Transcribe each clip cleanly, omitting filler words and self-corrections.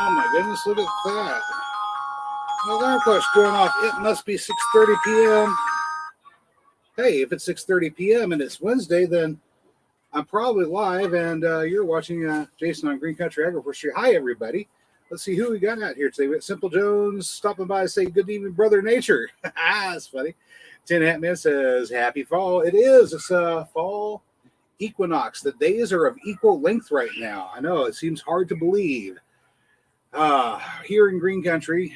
Oh my goodness, look at that. Alarm clock's going off. It must be 6:30 p.m. Hey, if it's 6:30 p.m. and it's Wednesday, then I'm probably live, and you're watching Jason on Green Country Agroforestry. Hi, everybody. Let's see who we got out here today. We got Simple Jones stopping by to say good evening, Brother Nature. That's funny. Tin Hat Man says happy fall. It is. It's fall equinox. The days are of equal length right now. I know it seems hard to believe. Here in Green Country,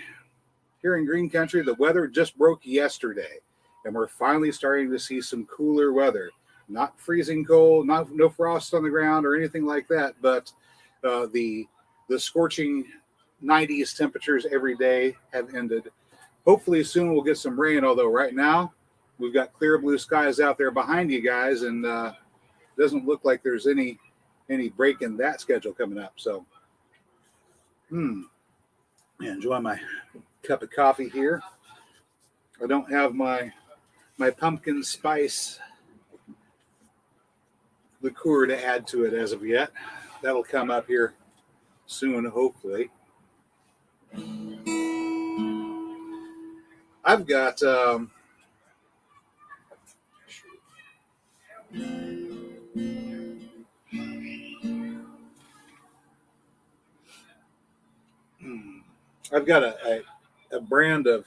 the weather just broke yesterday, and we're finally starting to see some cooler weather. Not freezing cold, no frost on the ground or anything like that, but the scorching 90s temperatures every day have ended. Hopefully soon we'll get some rain, although right now we've got clear blue skies out there behind you guys, and it doesn't look like there's any break in that schedule coming up. So enjoy my cup of coffee here. I don't have my pumpkin spice liqueur to add to it as of yet. That'll come up here soon, hopefully. I've got a brand of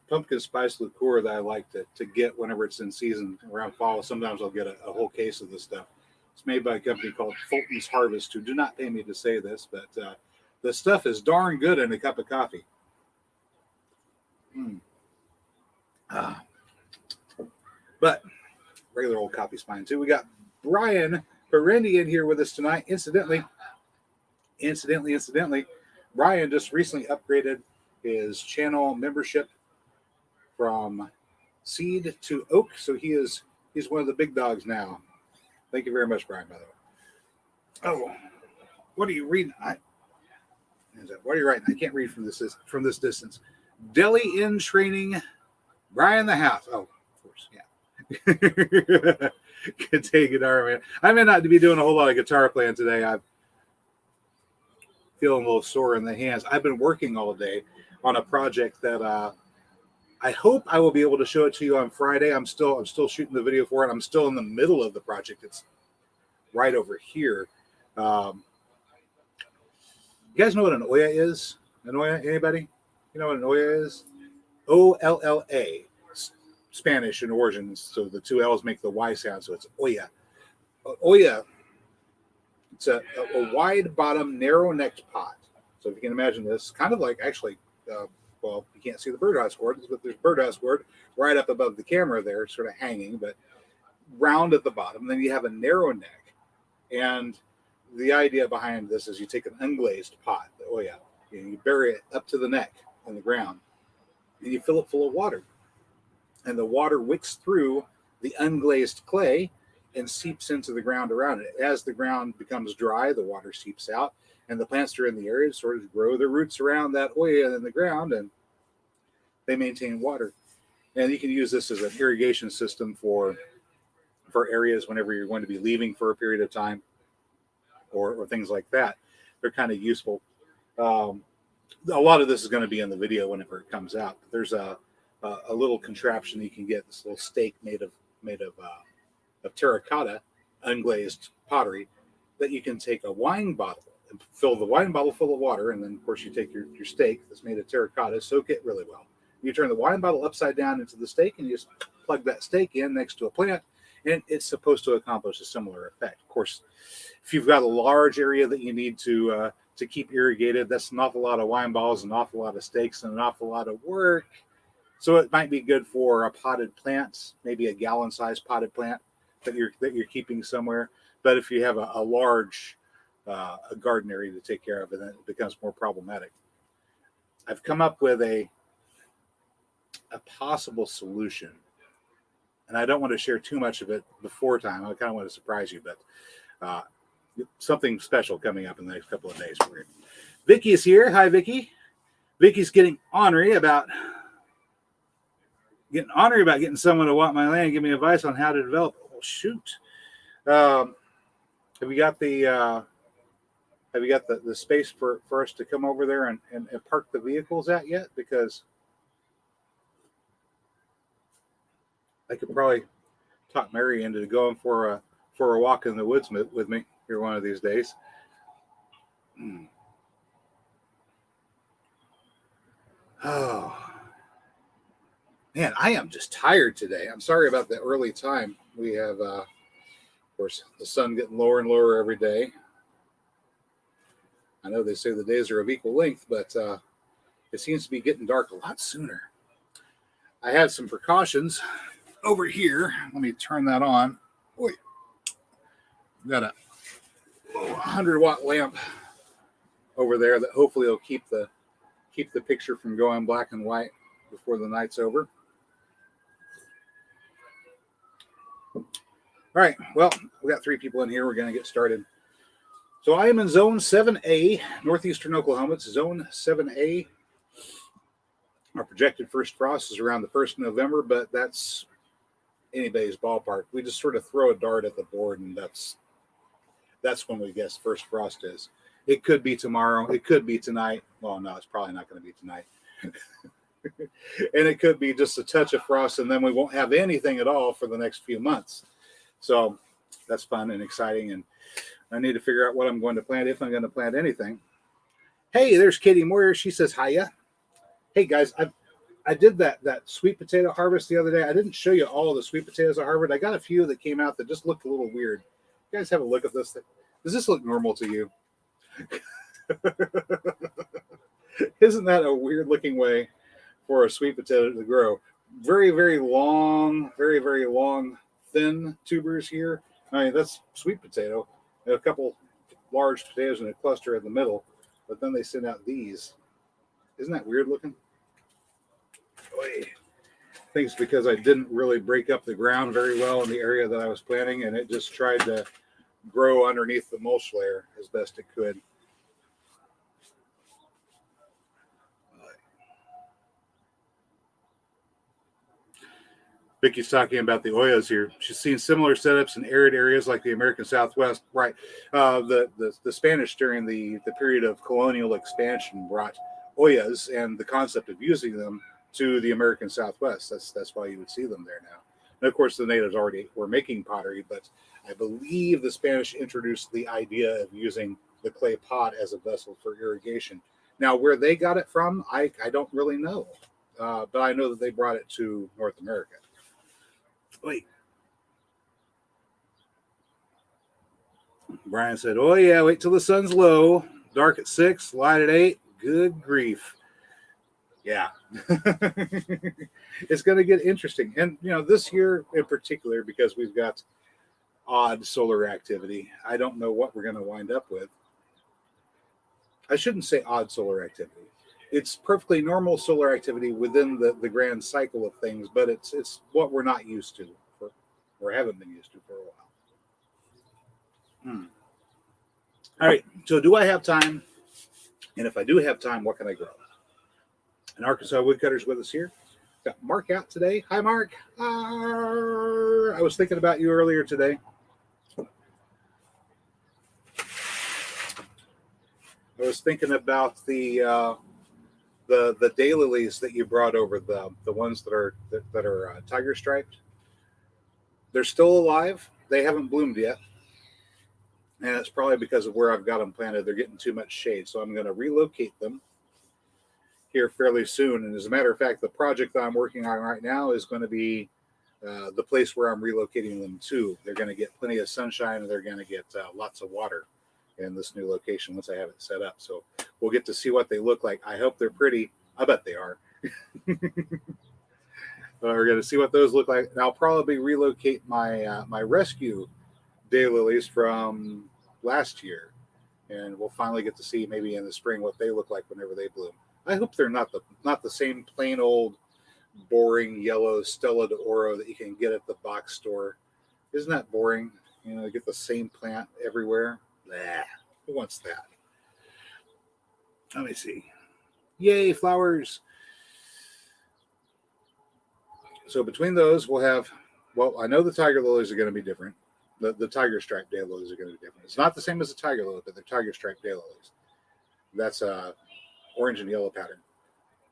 pumpkin spice liqueur that I like to get whenever it's in season around fall. Sometimes I'll get a whole case of this stuff. It's made by a company called Fulton's Harvest, who do not pay me to say this, but the stuff is darn good in a cup of coffee. But regular old coffee's fine too. We got Brian Perendi in here with us tonight. Incidentally, Brian just recently upgraded his channel membership from seed to oak, so he's one of the big dogs now. Thank you very much, Brian, by the way. Oh, what are you reading? What are you writing? I can't read from this distance. Deli in training, Brian the House. Oh, of course, yeah. Good day, guitar man. I may not be doing a whole lot of guitar playing today. I'm feeling a little sore in the hands. I've been working all day on a project that I hope I will be able to show it to you on Friday. I'm still shooting the video for it. I'm still in the middle of the project. It's right over here. You guys know what an olla is? An olla? Anybody? You know what an olla is? O-L-L-A. Spanish in origin, so the two L's make the Y sound, so it's olla. Olla. It's a wide bottom, narrow necked pot. So if you can imagine this, kind of like actually, well, you can't see the birdhouse gourd, but there's birdhouse gourd right up above the camera there, sort of hanging, but round at the bottom. Then you have a narrow neck. And the idea behind this is you take an unglazed pot, the olla, and you bury it up to the neck in the ground, and you fill it full of water. And the water wicks through the unglazed clay and seeps into the ground around it. As the ground becomes dry, the water seeps out, and the plants that are in the area sort of grow their roots around that olla in the ground, and they maintain water. And you can use this as an irrigation system for areas whenever you're going to be leaving for a period of time, or things like that. They're kind of useful. A lot of this is going to be in the video whenever it comes out. There's a little contraption you can get, this little stake made of terracotta, unglazed pottery, that you can take a wine bottle and fill the wine bottle full of water, and then of course you take your stake that's made of terracotta, soak it really well. You turn the wine bottle upside down into the stake, and you just plug that stake in next to a plant, and it's supposed to accomplish a similar effect. Of course, if you've got a large area that you need to keep irrigated, that's an awful lot of wine bottles, an awful lot of stakes, and an awful lot of work. So it might be good for a potted plant, maybe a gallon-sized potted plant that you're keeping somewhere. But if you have a large a garden area to take care of, and then it becomes more problematic. I've come up with a possible solution, and I don't want to share too much of it before time. I kind of want to surprise you, but something special coming up in the next couple of days for you. Vicky is here. Hi, Vicky. Vicky's getting ornery about getting someone to want my land and give me advice on how to develop. Oh, shoot. Have you got the Have you got the space for us to come over there and park the vehicles at yet? Because I could probably talk Mary into going for a walk in the woods with me here one of these days. Oh man, I am just tired today. I'm sorry about the early time. We have, of course, the sun getting lower and lower every day. I know they say the days are of equal length, but it seems to be getting dark a lot sooner. I have some precautions over here. Let me turn that on. Wait, got a 100-watt lamp over there that hopefully will keep the picture from going black and white before the night's over. All right, well, we got 3 people in here. We're going to get started. So I am in Zone 7A, northeastern Oklahoma. It's Zone 7A. Our projected first frost is around the 1st of November, but that's anybody's ballpark. We just sort of throw a dart at the board, and that's when we guess first frost is. It could be tomorrow. It could be tonight. Well, no, it's probably not going to be tonight. And it could be just a touch of frost, and then we won't have anything at all for the next few months. So that's fun and exciting, and I need to figure out what I'm going to plant, if I'm going to plant anything. Hey, there's Katie Moyer. She says, hiya. Hey, guys, I did that sweet potato harvest the other day. I didn't show you all of the sweet potatoes I harvested. I got a few that came out that just looked a little weird. You guys have a look at this thing. Does this look normal to you? Isn't that a weird looking way for a sweet potato to grow? Very, very long, very, very long, thin tubers here. I mean, that's sweet potato. And a couple large potatoes in a cluster in the middle, but then they send out these. Isn't that weird looking? I think it's because I didn't really break up the ground very well in the area that I was planting, and it just tried to grow underneath the mulch layer as best it could. Vicky's talking about the Oyas here. She's seen similar setups in arid areas like the American Southwest. Right. The Spanish during the period of colonial expansion brought Oyas and the concept of using them to the American Southwest. That's why you would see them there now. And of course, the natives already were making pottery, but I believe the Spanish introduced the idea of using the clay pot as a vessel for irrigation. Now, where they got it from, I don't really know, but I know that they brought it to North America. Wait. Brian said, oh, yeah, wait till the sun's low. Dark at 6, light at 8. Good grief. Yeah. It's going to get interesting. And, this year in particular, because we've got odd solar activity, I don't know what we're going to wind up with. I shouldn't say odd solar activity. It's perfectly normal solar activity within the grand cycle of things, but it's what we're not used to, or haven't been used to for a while. All right, so do I have time? And if I do have time, what can I grow? An Arkansas woodcutter's with us here. Got Mark out today. Hi, Mark. I was thinking about you earlier today. I was thinking about the daylilies that you brought over, the ones that are tiger striped. They're still alive. They haven't bloomed yet, and it's probably because of where I've got them planted. They're getting too much shade, so I'm going to relocate them here fairly soon. And as a matter of fact, the project that I'm working on right now is going to be the place where I'm relocating them to. They're going to get plenty of sunshine, and they're going to get lots of water in this new location once I have it set up. So we'll get to see what they look like. I hope they're pretty. I bet they are. We're going to see what those look like. And I'll probably relocate my my rescue daylilies from last year, and we'll finally get to see maybe in the spring what they look like whenever they bloom. I hope they're not the same plain old boring yellow Stella d'Oro that you can get at the box store. Isn't that boring? You get the same plant everywhere. Nah, who wants that? Let me see. Yay, flowers. So between those, we'll have, I know the tiger lilies are going to be different. The tiger stripe daylilies are going to be different. It's not the same as the tiger lily, but they're tiger stripe daylilies. That's orange and yellow pattern.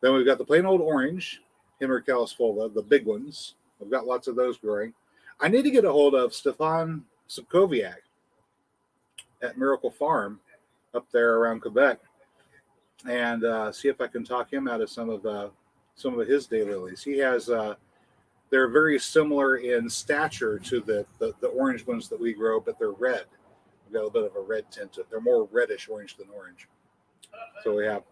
Then we've got the plain old orange, Himmercalis fulva, the big ones. I've got lots of those growing. I need to get a hold of Stefan Subkowiak at Miracle Farm up there around Quebec and see if I can talk him out of some of his daylilies. He has they're very similar in stature to the orange ones that we grow, but they're red. We've got a bit of a red tint to it. They're more reddish orange than orange. So we have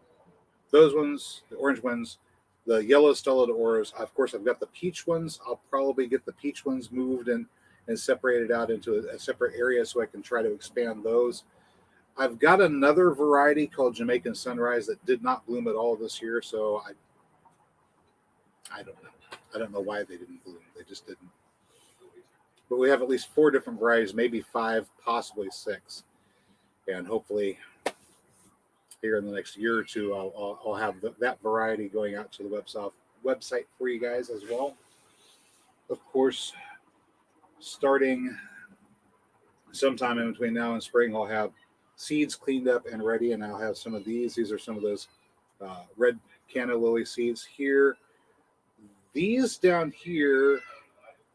those ones, the orange ones, the yellow Stellatoras. Of course, I've got the peach ones. I'll probably get the peach ones moved and separated out into a separate area so I can try to expand those. I've got another variety called Jamaican Sunrise that did not bloom at all this year, so I don't know. I don't know why they didn't bloom. They just didn't. But we have at least 4 different varieties, maybe 5, possibly 6. And hopefully here in the next year or two, I'll have that variety going out to the website for you guys as well. Of course, starting sometime in between now and spring, I'll have seeds cleaned up and ready, and I'll have some of these. These are some of those red canna lily seeds here. These down here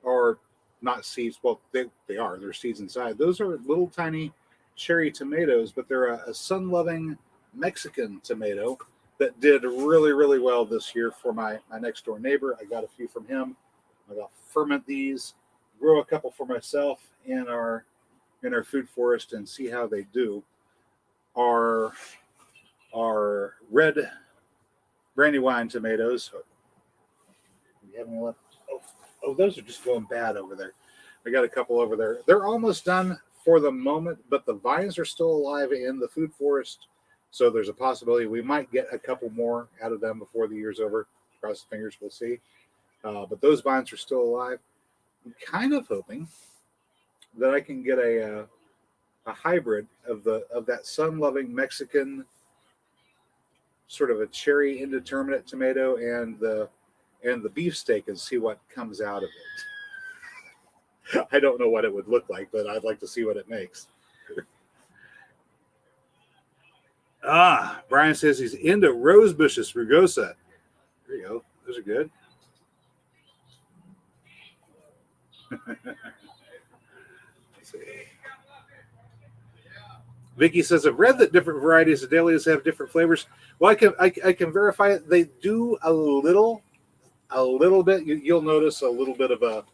are not seeds. Well, they are. They're seeds inside. Those are little tiny cherry tomatoes, but they're a sun-loving Mexican tomato that did really, really well this year for my next door neighbor. I got a few from him. I got to ferment these, grow a couple for myself in our food forest and see how they do. Our red Brandywine tomatoes. Do we have any left? Oh, those are just going bad over there. I got a couple over there. They're almost done for the moment, but the vines are still alive in the food forest. So there's a possibility we might get a couple more out of them before the year's over. Cross the fingers, we'll see. But those vines are still alive. I'm kind of hoping that I can get a hybrid of that sun-loving Mexican sort of a cherry indeterminate tomato and the beefsteak and see what comes out of it. I don't know what it would look like, but I'd like to see what it makes. Brian says he's into rose bushes, rugosa. There you go. Those are good. Let's see. Vicky says, I've read that different varieties of dahlias have different flavors. Well, I can verify it. They do a little bit. You'll notice a little bit of a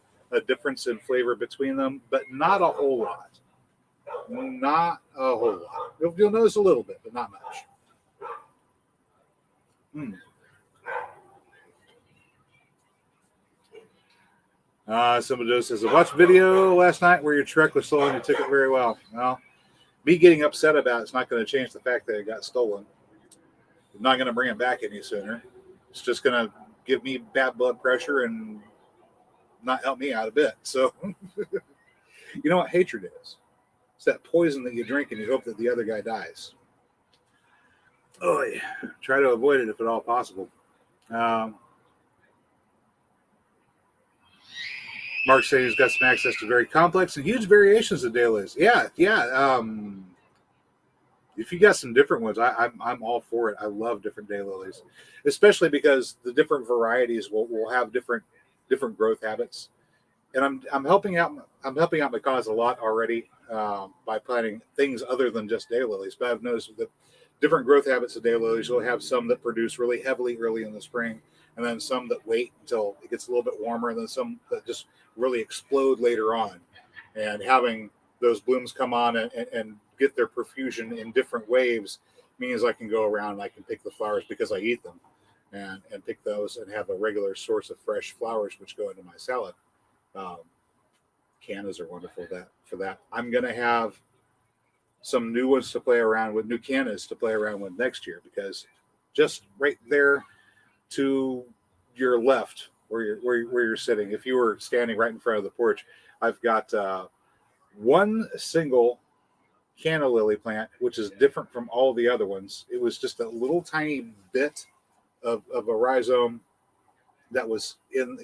difference in flavor between them, but not a whole lot. Not a whole lot. You'll notice a little bit, but not much. Somebody else says, I watched a video last night where your truck was stolen. You took it very well. Well, me getting upset about it's not going to change the fact that it got stolen. I'm not going to bring it back any sooner. It's just going to give me bad blood pressure and not help me out a bit. So, you know what hatred is? It's that poison that you drink and you hope that the other guy dies. Oh, yeah. Try to avoid it if at all possible. Mark's saying he's got some access to very complex and huge variations of dahlias. Yeah. If you got some different ones, I'm all for it. I love different daylilies, especially because the different varieties will have different growth habits. And I'm helping out my cause a lot already by planting things other than just daylilies. But I've noticed that different growth habits of daylilies. You'll have some that produce really heavily early in the spring, and then some that wait until it gets a little bit warmer, and then some that just really explode later on. And having those blooms come on and get their profusion in different waves means I can go around and I can pick the flowers because I eat them and pick those and have a regular source of fresh flowers which go into my salad. Cannas are wonderful for that. I'm going to have some new ones to play around with, new cannas to play around with next year, because just right there to your left where you're sitting, if you were standing right in front of the porch, I've got one single canna lily plant, which is different from all the other ones. It was just a little tiny bit of a rhizome that was in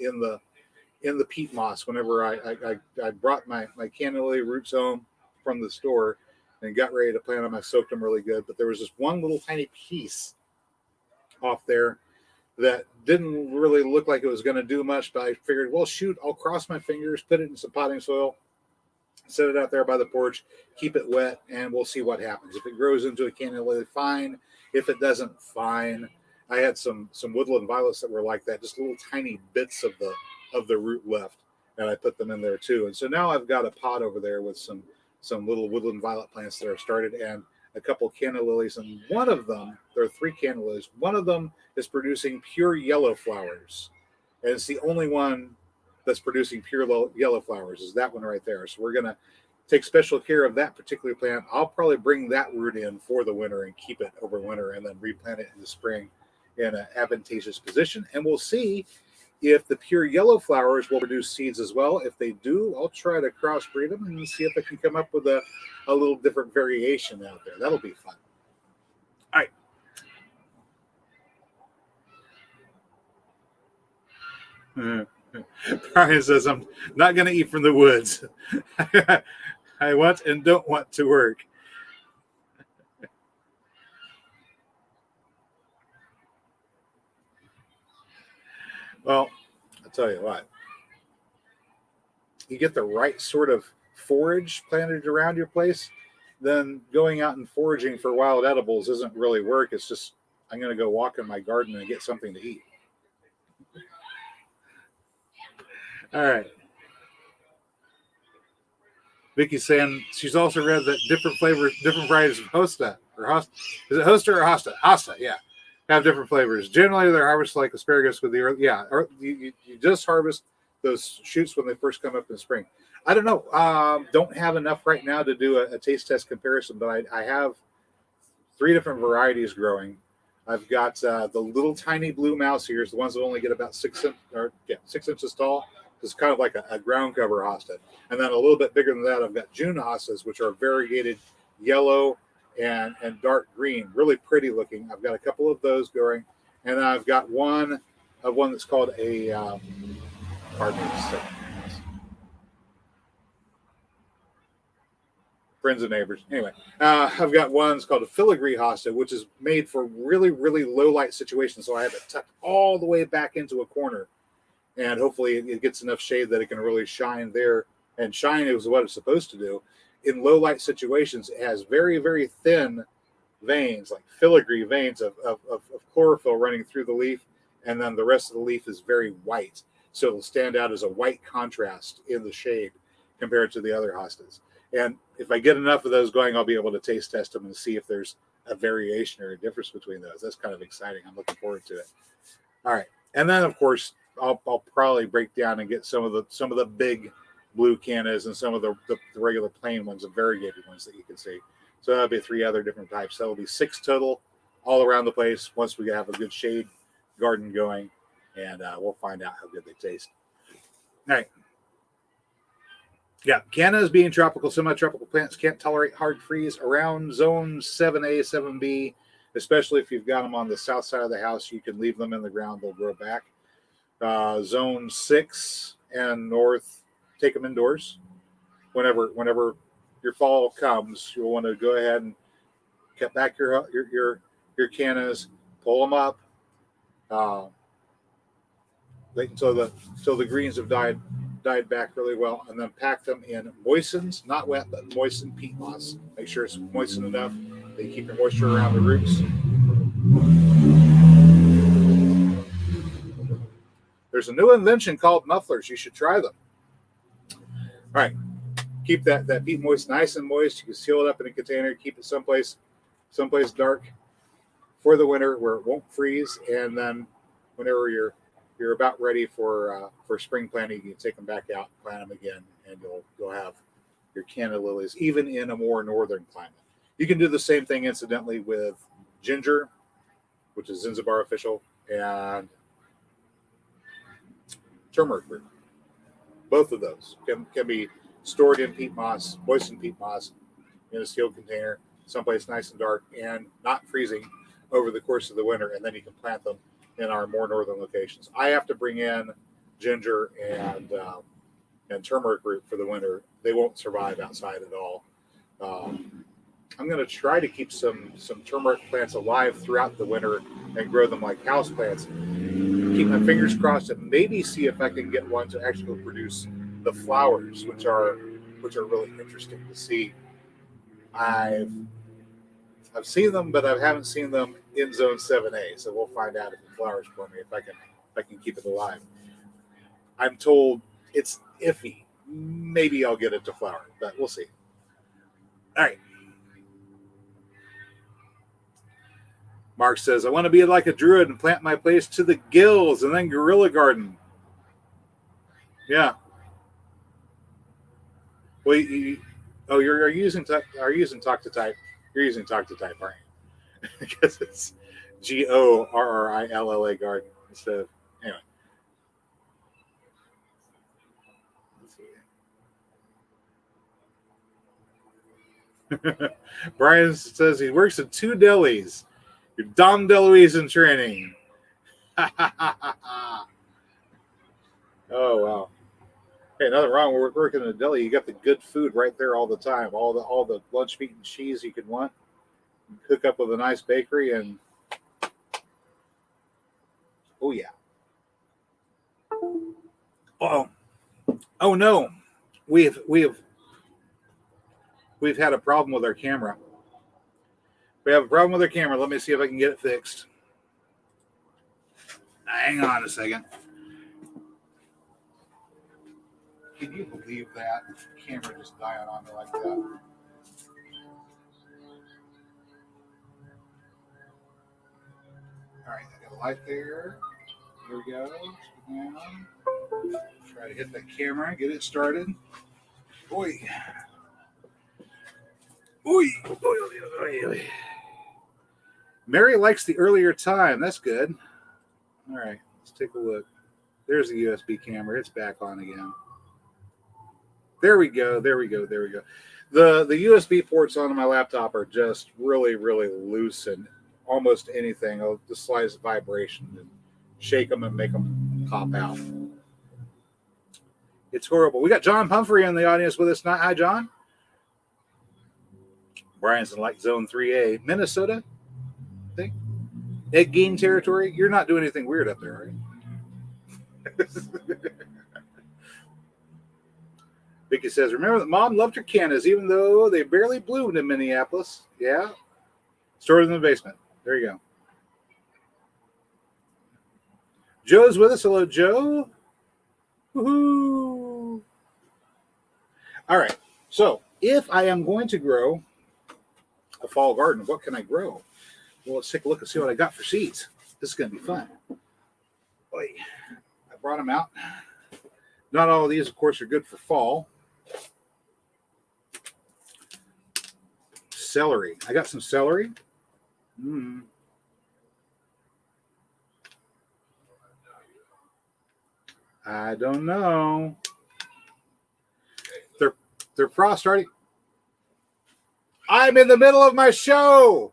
in the peat moss whenever I brought my canna lily roots home from the store and got ready to plant them. I soaked them really good, but there was this one little tiny piece off there that didn't really look like it was going to do much, but I figured, well, shoot, I'll cross my fingers, put it in some potting soil, set it out there by the porch, keep it wet, and we'll see what happens. If it grows into a canna lily, fine. If it doesn't, fine. I had some woodland violets that were like that, just little tiny bits of the root left, and I put them in there too. And so now I've got a pot over there with some little woodland violet plants that are started, and a couple canna lilies, and one of them, there are 3 canna lilies, one of them is producing pure yellow flowers, and it's the only one that's producing pure yellow flowers, is that one right there. So we're going to take special care of that particular plant. I'll probably bring that root in for the winter and keep it over winter, and then replant it in the spring in an advantageous position, and we'll see if the pure yellow flowers will produce seeds as well. If they do, I'll try to crossbreed them and see if I can come up with a little different variation out there. That'll be fun. All right. Brian says, I'm not going to eat from the woods. I want and don't want to work. Well, I'll tell you what. You get the right sort of forage planted around your place, then going out and foraging for wild edibles isn't really work. It's just, I'm going to go walk in my garden and get something to eat. All right. Vicky's saying she's also read that different flavors, different varieties of Hosta or Hosta. Is it Hosta or Hosta? Hosta, yeah. Have different flavors. Generally, they're harvested like asparagus with the earth. Yeah, or you just harvest those shoots when they first come up in spring. I don't know. Don't have enough right now to do a taste test comparison, but I have 3 different varieties growing. I've got the little tiny blue mouse ears, the ones that only get about 6 inches tall. It's kind of like a ground cover hosta. And then a little bit bigger than that, I've got June hostas, which are variegated yellow and dark green, really pretty looking. I've got a couple of those going, and then I've got one that's called a pardon me, friends and neighbors. Anyway, I've got one that's called a Filigree Hosta, which is made for really, really low light situations. So I have it tucked all the way back into a corner, and hopefully it gets enough shade that it can really shine there. And shine is what it's supposed to do. In low light situations, it has very, very thin veins, like filigree veins of chlorophyll running through the leaf, and then the rest of the leaf is very white. So it'll stand out as a white contrast in the shade compared to the other hostas. And if I get enough of those going, I'll be able to taste test them and see if there's a variation or a difference between those. That's kind of exciting. I'm looking forward to it. All right. And then, of course, I'll probably break down and get some of the big blue cannas and some of the regular plain ones, the variegated ones that you can see. So that'll be 3 other different types. So it'll be 6 total all around the place once we have a good shade garden going, and we'll find out how good they taste. All right. Yeah, cannas being tropical, semi-tropical plants can't tolerate hard freeze around zone 7A, 7B, especially if you've got them on the south side of the house. You can leave them in the ground, they'll grow back. Zone 6 and north, take them indoors. Whenever your fall comes, you'll want to go ahead and cut back your cannas, pull them up, wait until the greens have died back really well, and then pack them in moistened, not wet, but moistened peat moss. Make sure it's moistened enough that you keep your moisture around the roots. There's a new invention called mufflers. You should try them. All right. Keep that peat moist, nice and moist. You can seal it up in a container, keep it someplace dark for the winter where it won't freeze, and then whenever you're about ready for spring planting, you can take them back out, plant them again, and you'll have your canna lilies, even in a more northern climate. You can do the same thing, incidentally, with ginger, which is Zanzibar official, and turmeric root. Both of those can be stored in peat moss, moistened peat moss, in a sealed container, someplace nice and dark and not freezing over the course of the winter, and then you can plant them in our more northern locations. I have to bring in ginger and turmeric root for the winter. They won't survive outside at all. I'm going to try to keep some turmeric plants alive throughout the winter and grow them like house plants. Keep my fingers crossed and maybe see if I can get one to actually produce the flowers, which are really interesting to see. I've seen them, but I haven't seen them in Zone 7A. So we'll find out if it flowers for me if I can keep it alive. I'm told it's iffy. Maybe I'll get it to flower, but we'll see. All right. Mark says, I want to be like a druid and plant my place to the gills and then guerrilla garden. Yeah. Well, you're using talk to type. You're using talk to type, aren't you? Because it's GORRILLA garden instead of anyway. Brian says he works at 2 delis. You're Dom DeLuise in training. Oh wow. Hey, nothing wrong. We're working in a deli. You got the good food right there all the time. All the lunch meat and cheese you could want. Hook up with a nice bakery and oh yeah. Oh no. We've had a problem with our camera. We have a problem with our camera. Let me see if I can get it fixed. Hang on a second. Can you believe that? The camera just dying on me like that. All right, I got a light there. Here we go. Down. Try to hit the camera, get it started. Oi. Oi. Oi. Mary likes the earlier time. That's good. All right, let's take a look. There's the USB camera. It's back on again. There we go. The USB ports on my laptop are just really, really loose, and almost anything, the slightest vibration and shake them and make them pop out. It's horrible. We got John Pumphrey in the audience with us tonight. Hi, John. Brian's in like Zone 3A. Minnesota, I think. Egg Gain territory. You're not doing anything weird up there, right? Vicky says, remember that Mom loved her cannas, even though they barely bloomed in Minneapolis. Yeah. Stored in the basement. There you go. Joe's with us. Hello, Joe. Woohoo. All right. So if I am going to grow a fall garden, what can I grow? Well, let's take a look and see what I got for seeds. This is going to be fun. Boy, I brought them out. Not all of these, of course, are good for fall. Celery. I got some celery. I don't know. They're frost already. I'm in the middle of my show.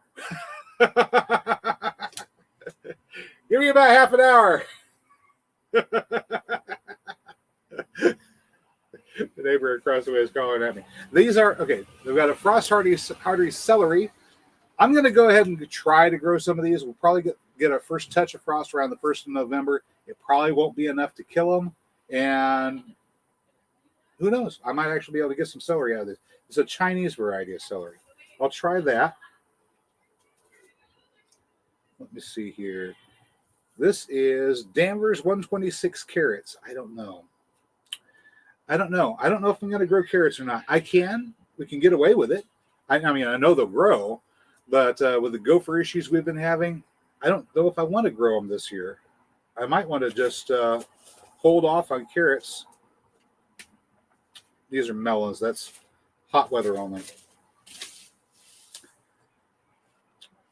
Give me about half an hour. The neighbor across the way is calling at me. These are okay. They've got a frost hardy celery. I'm going to go ahead and try to grow some of these. We'll probably get our first touch of frost around the 1st of November. It probably won't be enough to kill them, and who knows? I might actually be able to get some celery out of this. It's a Chinese variety of celery. I'll try that. Let me see here. This is Danvers 126 carrots. I don't know. I don't know if I'm going to grow carrots or not. I can. We can get away with it. I mean, I know they'll grow, but with the gopher issues we've been having, I don't know if I want to grow them this year. I might want to just hold off on carrots. These are melons. That's hot weather only.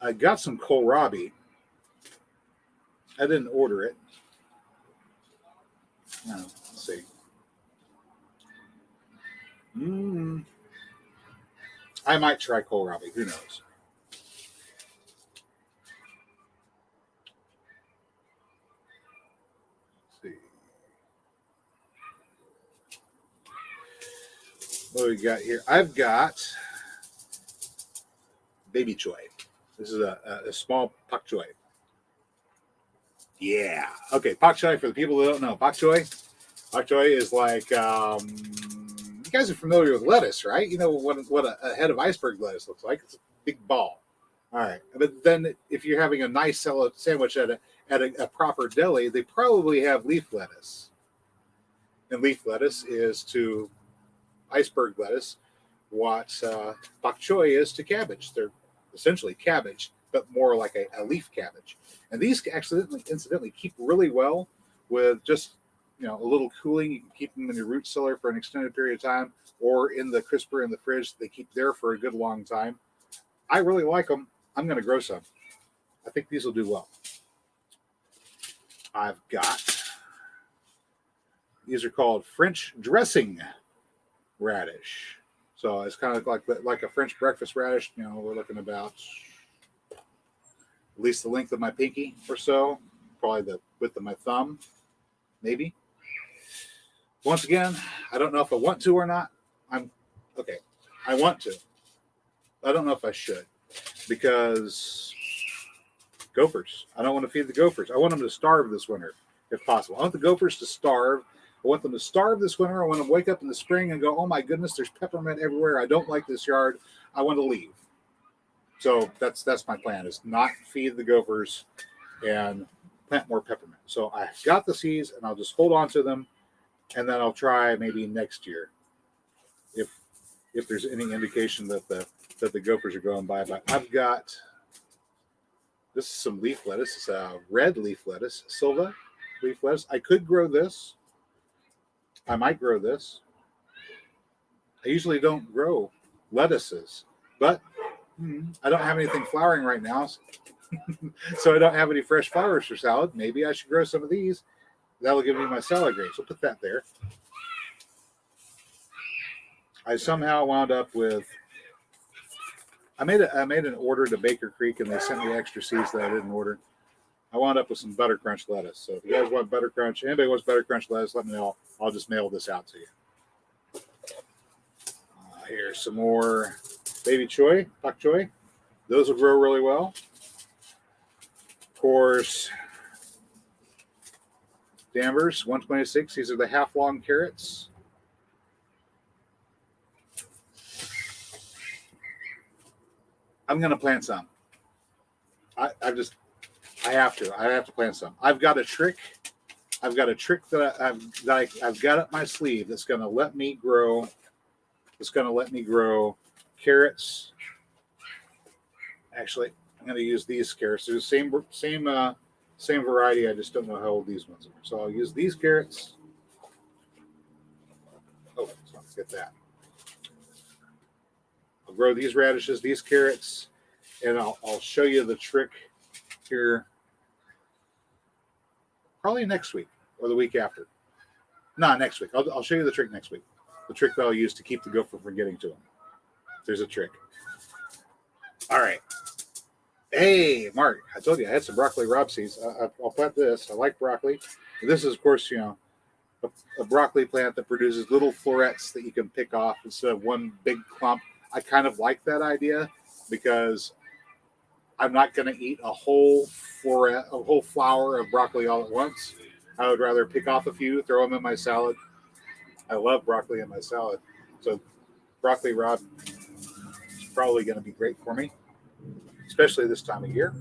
I got some kohlrabi. I didn't order it. No, let's see. I might try kohlrabi. Who knows? Let's see. What do we got here? I've got baby choy. This is a small Bok Choy. Yeah. Okay, Bok Choy, for the people who don't know, Bok Choy is like, you guys are familiar with lettuce, right? You know what a head of iceberg lettuce looks like. It's a big ball. All right. But then if you're having a nice sandwich at a proper deli, they probably have leaf lettuce. And leaf lettuce is to iceberg lettuce what Bok Choy is to cabbage. They're essentially cabbage, but more like a leaf cabbage. And these actually, incidentally, keep really well with just a little cooling. You can keep them in your root cellar for an extended period of time, or in the crisper in the fridge. They keep there for a good long time. I really like them. I'm going to grow some. I think these will do well. I've got, these are called French dressing radish. So it's kind of like a French breakfast radish. We're looking about at least the length of my pinky or so, probably the width of my thumb, maybe. Once again, I don't know if I want to or not. I want to. I don't know if I should, because gophers. I don't want to feed the gophers. I want them to starve this winter, if possible. I want the gophers to starve. I want them to starve this winter. I want them to wake up in the spring and go, oh my goodness, there's peppermint everywhere. I don't like this yard. I want to leave. So that's my plan, is not feed the gophers and plant more peppermint. So I've got the seeds, and I'll just hold on to them, and then I'll try maybe next year if there's any indication that the gophers are going by. But I've got, this is some leaf lettuce. It's a red leaf lettuce, Silva leaf lettuce. I could grow this. I might grow this. I usually don't grow lettuces, but I don't have anything flowering right now, so I don't have any fresh flowers for salad. Maybe I should grow some of these. That'll give me my salad greens. We'll put that there. I somehow wound up with, I made an order to Baker Creek, and they sent me extra seeds that I didn't order. I wound up with some Butter Crunch lettuce. So if you guys want Butter Crunch, anybody wants Butter Crunch lettuce, let me know. I'll just mail this out to you. Here's some more baby choy, Bok Choy. Those will grow really well. Of course, Danvers 126. These are the half-long carrots. I'm going to plant some. I have to plant some. I've got a trick that I've got up my sleeve that's going to let me grow. It's going to let me grow carrots. Actually, I'm going to use these carrots. They're the same variety. I just don't know how old these ones are. So I'll use these carrots. Oh, let's not forget that. I'll grow these radishes, these carrots, and I'll show you the trick here probably next week or the week after. No, next week. I'll show you the trick next week. The trick that I'll use to keep the gopher from getting to them. There's a trick. All right. Hey, Mark, I told you I had some broccoli rob seeds. I'll plant this. I like broccoli. This is, of course, a broccoli plant that produces little florets that you can pick off instead of one big clump. I kind of like that idea, because I'm not going to eat a whole flower of broccoli all at once. I would rather pick off a few, throw them in my salad. I love broccoli in my salad. So broccoli rob is probably going to be great for me, especially this time of year.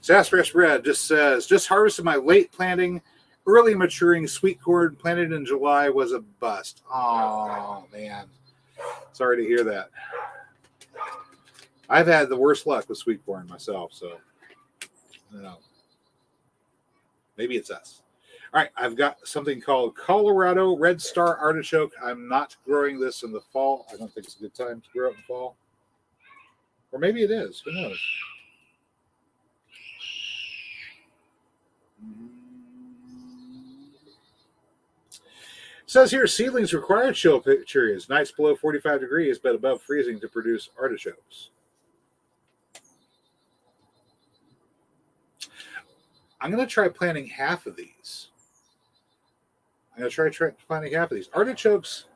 Sassafras Red just says, just harvested my late planting, early maturing sweet corn planted in July was a bust. Oh, man. Sorry to hear that. I've had the worst luck with sweet corn myself, so maybe it's us. All right, I've got something called Colorado Red Star Artichoke. I'm not growing this in the fall. I don't think it's a good time to grow it in the fall. Or maybe it is. Who knows? It says here, seedlings require chill periods, nights below 45 degrees, but above freezing to produce artichokes. I'm going to try planting half of these. I'm going to try planting half of these. Artichokes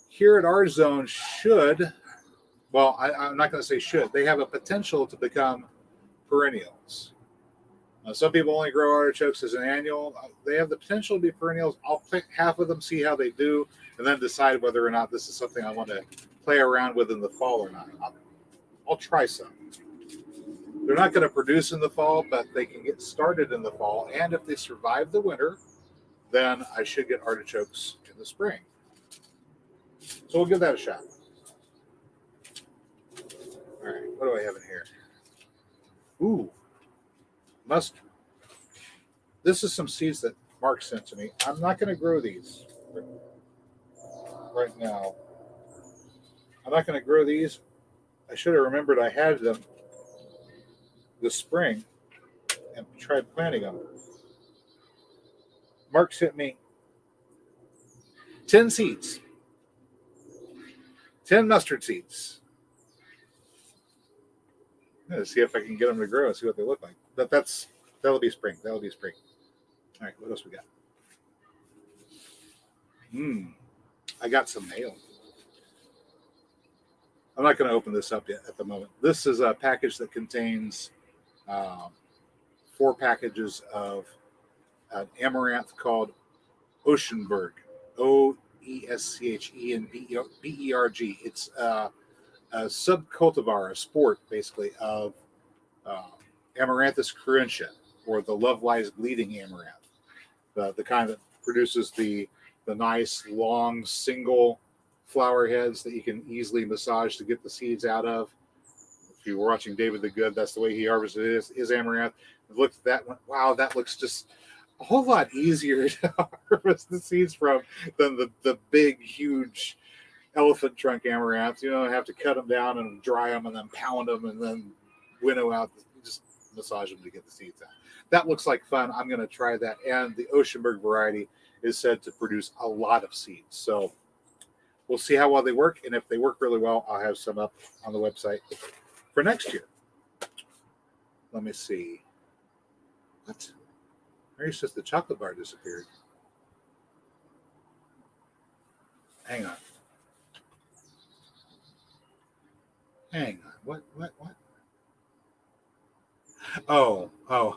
here at our zone should, well, I'm not going to say should. They have a potential to become perennials. Some people only grow artichokes as an annual. They have the potential to be perennials. I'll plant half of them, see how they do, and then decide whether or not this is something I want to play around with in the fall or not. I'll try some. They're not going to produce in the fall, but they can get started in the fall. And if they survive the winter, then I should get artichokes in the spring. So we'll give that a shot. All right, what do I have in here? Ooh, mustard. This is some seeds that Mark sent to me. I'm not going to grow these right now. I'm not going to grow these. I should have remembered I had them this spring and tried planting them. Mark sent me 10 seeds, 10 mustard seeds. I'm going to see if I can get them to grow and see what they look like. But that'll be spring. That'll be spring. All right, what else we got? I got some mail. I'm not going to open this up yet at the moment. This is a package that contains 4 packages of an amaranth called Oceanberg. Oeschenberg. It's a subcultivar, a sport basically of Amaranthus cruentia, or the love lies bleeding amaranth, the kind that produces the nice long single flower heads that you can easily massage to get the seeds out of. If you were watching David the Good, that's the way he harvested his amaranth. I looked at that one. Wow, that looks just a whole lot easier to harvest the seeds from than the big, huge elephant trunk amaranth. You don't have to cut them down and dry them and then pound them and then winnow out. Just massage them to get the seeds out. That looks like fun. I'm going to try that. And the Oceanberg variety is said to produce a lot of seeds. So we'll see how well they work. And if they work really well, I'll have some up on the website for next year. Let me see. What? Mary says the chocolate bar disappeared. Hang on. What? Oh. All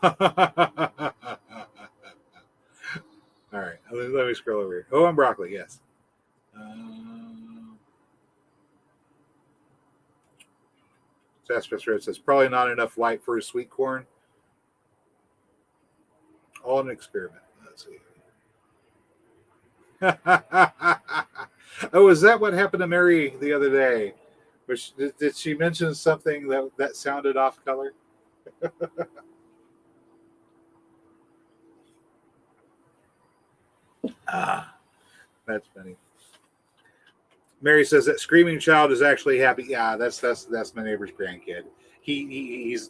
right. Let me scroll over here. Oh, and broccoli, yes. Sassafras Red says, probably not enough light for a sweet corn. All an experiment. Let's see. Oh, is that what happened to Mary the other day? Which did she mention something that sounded off color? That's funny. Mary says that screaming child is actually happy. Yeah, that's my neighbor's grandkid. He's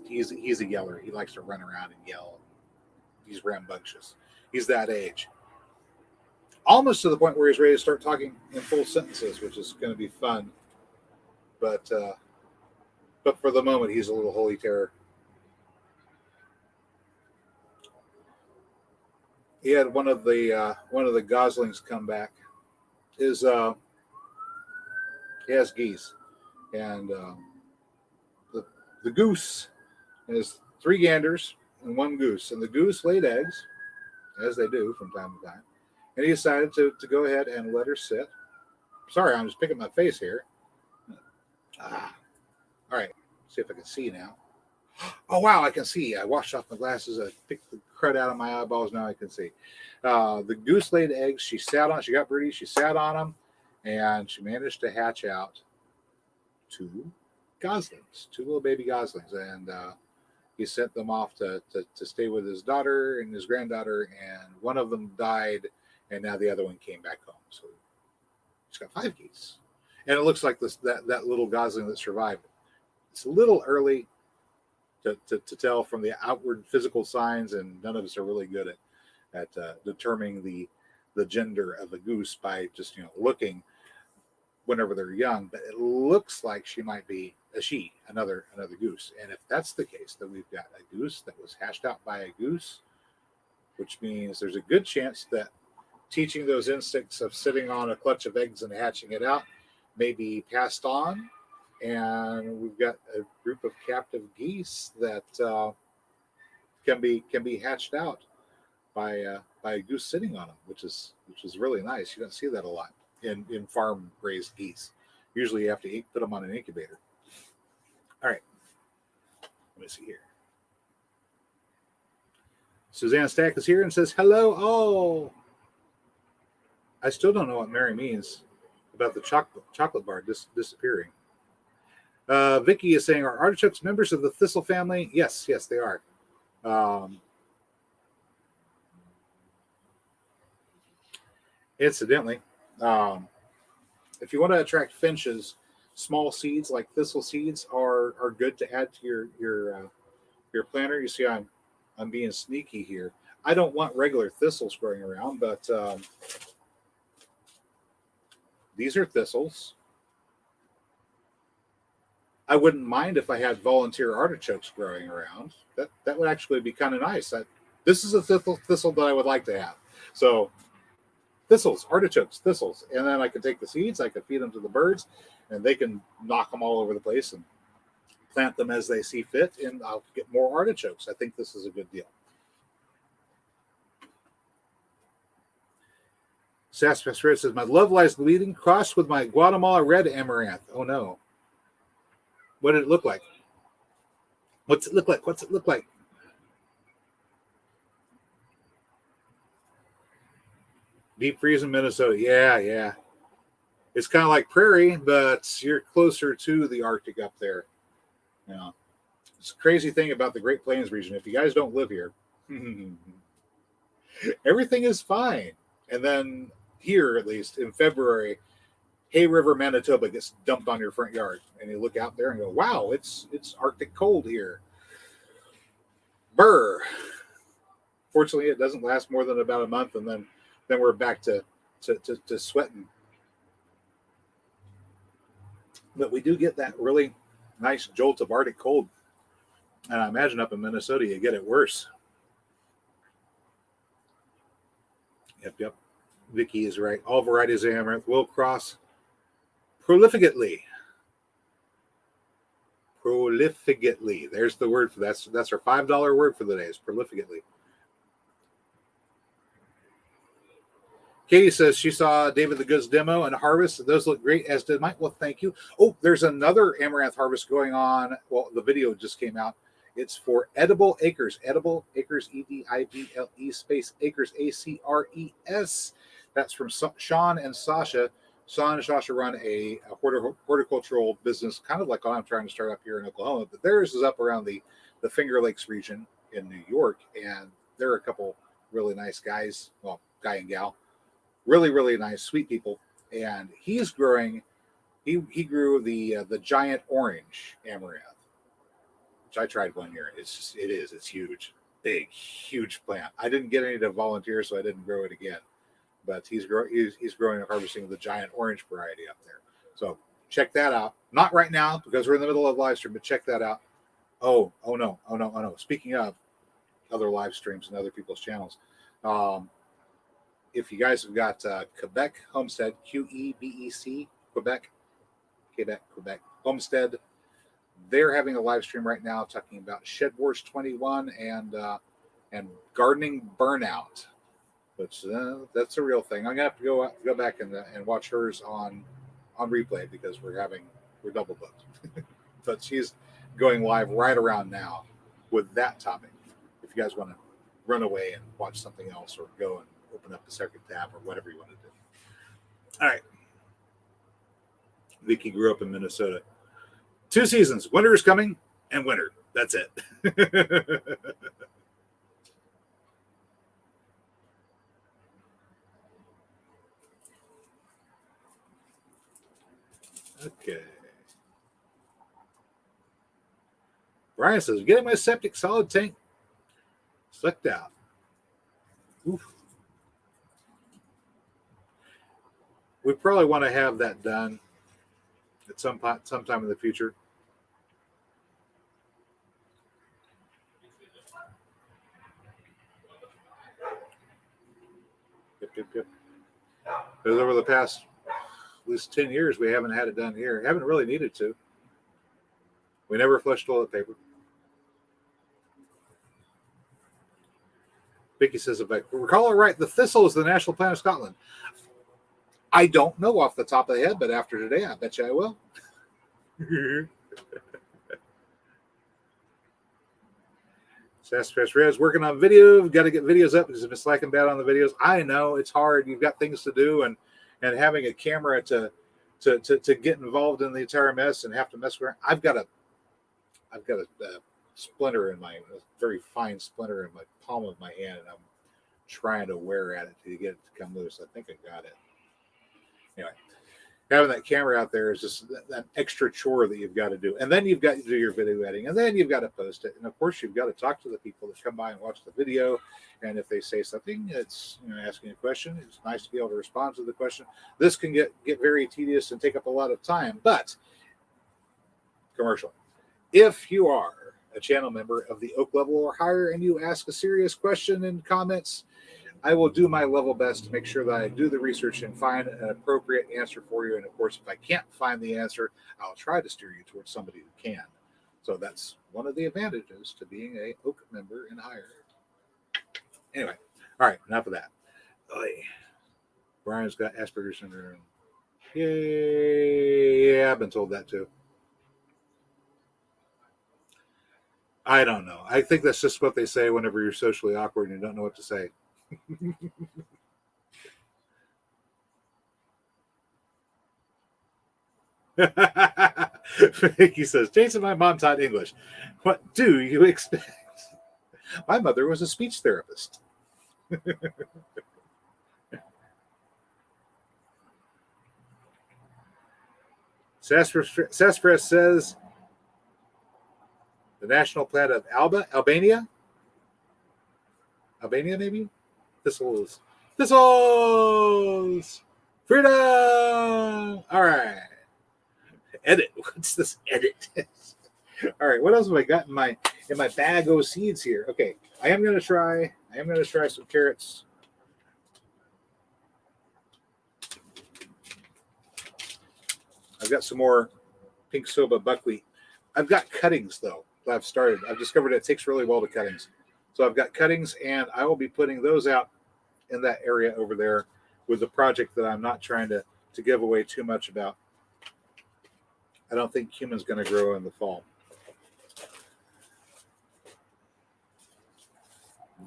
a yeller. He likes to run around and yell. He's rambunctious. He's that age. Almost to the point where he's ready to start talking in full sentences, which is going to be fun. But for the moment, he's a little holy terror. He had one of the goslings come back. He has geese, and the goose has 3 ganders and 1 goose, and the goose laid eggs, as they do from time to time. And he decided to go ahead and let her sit. Sorry, I'm just picking my face here. All right, see if I can see now. Oh, wow, I can see. I washed off my glasses. I picked the crud out of my eyeballs. Now I can see. The goose laid eggs. She got broody. She sat on them, and she managed to hatch out 2 goslings, 2 little baby goslings. And he sent them off to stay with his daughter and his granddaughter, and one of them died, and now the other one came back home. So he's got 5 geese. And it looks like that little gosling that survived. It's a little early to tell from the outward physical signs, and none of us are really good at determining the gender of a goose by just looking whenever they're young. But it looks like she might be a she, another goose. And if that's the case, then we've got a goose that was hatched out by a goose which means there's a good chance that teaching those instincts of sitting on a clutch of eggs and hatching it out may be passed on. And we've got a group of captive geese that can be hatched out by a goose sitting on them, which is really nice. You don't see that a lot in farm raised geese. Usually you have to put them on an incubator. All right, let me see here. Suzanne Stack is here and says hello. Oh, I still don't know what Mary means about the chocolate bar disappearing. Vicky is saying, are artichokes members of the thistle family? Yes, they are. Incidentally, if you want to attract finches, small seeds like thistle seeds are good to add to your planter. You see, I'm being sneaky here. I don't want regular thistles growing around, but these are thistles. I wouldn't mind if I had volunteer artichokes growing around. That would actually be kind of nice. This is a thistle that I would like to have. So thistles, artichokes, thistles. And then I can take the seeds, I can feed them to the birds, and they can knock them all over the place and plant them as they see fit, and I'll get more artichokes. I think this is a good deal. Sassafras Red says, my love lies bleeding crossed with my Guatemala red amaranth. Oh no. What did it look like? What's it look like? What's it look like? Deep freeze in Minnesota. Yeah. It's kind of like prairie, but you're closer to the Arctic up there. Yeah. It's a crazy thing about the Great Plains region. If you guys don't live here, everything is fine. And then here, at least in February, Hay River, Manitoba gets dumped on your front yard, and you look out there and go, "Wow, it's Arctic cold here." Brr. Fortunately, it doesn't last more than about a month, and then we're back to sweating. But we do get that really nice jolt of Arctic cold, and I imagine up in Minnesota you get it worse. Yep. Vicky is right. All varieties of amaranth will cross prolificately. There's the word for that. That's our $5 word for the day. Is prolificately. Katie says she saw David the Good's demo and harvest. Those look great, as did Mike. Well, thank you. Oh, there's another amaranth harvest going on. Well, the video just came out. It's for Edible Acres. Edible Acres, EDIBLE space Acres, ACRES. That's from Sean and Sasha. Sean and Sasha run a horticultural business, kind of like what I'm trying to start up here in Oklahoma, but theirs is up around the Finger Lakes region in New York, and they're a couple really nice guys, well, guy and gal, really, really nice, sweet people. And he's growing, he grew the giant orange amaranth, which I tried one year. It's huge, big, huge plant. I didn't get any to volunteer, so I didn't grow it again. But he's growing and harvesting the giant orange variety up there. So check that out. Not right now because we're in the middle of live stream, but check that out. Oh no. Speaking of other live streams and other people's channels, if you guys have got Quebec Homestead, QEBEC, Quebec Homestead, they're having a live stream right now talking about Shed Wars 21 and gardening burnout. Which that's a real thing. I'm gonna have to go back and watch hers on replay because we're double booked. But she's going live right around now with that topic. If you guys want to run away and watch something else or go and open up a second tab or whatever you want to do. All right. Vicky grew up in Minnesota. 2 seasons. Winter is coming and winter. That's it. Okay. Brian says, getting my septic solid tank sucked out. Oof. We probably want to have that done at sometime in the future. Because over the past at least 10 years, we haven't had it done here. Haven't really needed to. We never flushed toilet paper. Vicky says, if I recall it right, the thistle is the national plant of Scotland. I don't know off the top of the head, but after today, I bet you I will. Sassafras Red's working on video. We've got to get videos up because I've been slacking bad on the videos. I know it's hard. You've got things to do, and having a camera to get involved in the entire mess and have to mess around. I've got a splinter in a very fine splinter in my palm of my hand, and I'm trying to wear at it to get it to come loose. I think I got it. Anyway, having that camera out there is just that extra chore that you've got to do. And then you've got to do your video editing, and then you've got to post it. And of course, you've got to talk to the people that come by and watch the video. And if they say something, it's asking a question. It's nice to be able to respond to the question. This can get very tedious and take up a lot of time. But commercial. If you are a channel member of the Oak level or higher and you ask a serious question in comments, I will do my level best to make sure that I do the research and find an appropriate answer for you. And of course, if I can't find the answer, I'll try to steer you towards somebody who can. So that's one of the advantages to being a Oak member and higher. Anyway, all right, enough of that. Brian's got Asperger's syndrome. Yay! Yeah, I've been told that too. I don't know. I think that's just what they say whenever you're socially awkward and you don't know what to say. He says, Jason, my mom taught English. What do you expect? My mother was a speech therapist. Sassafras says, the national plant of Albania, maybe? Thistles. Freedom! All right. Edit. What's this edit? All right. What else have I got in my bag of seeds here? Okay. I am going to try some carrots. I've got some more pink soba buckwheat. I've got cuttings though. I've discovered it takes really well to cuttings. So I've got cuttings, and I will be putting those out in that area over there with the project that I'm not trying to give away too much about. I don't think cumin's going to grow in the fall.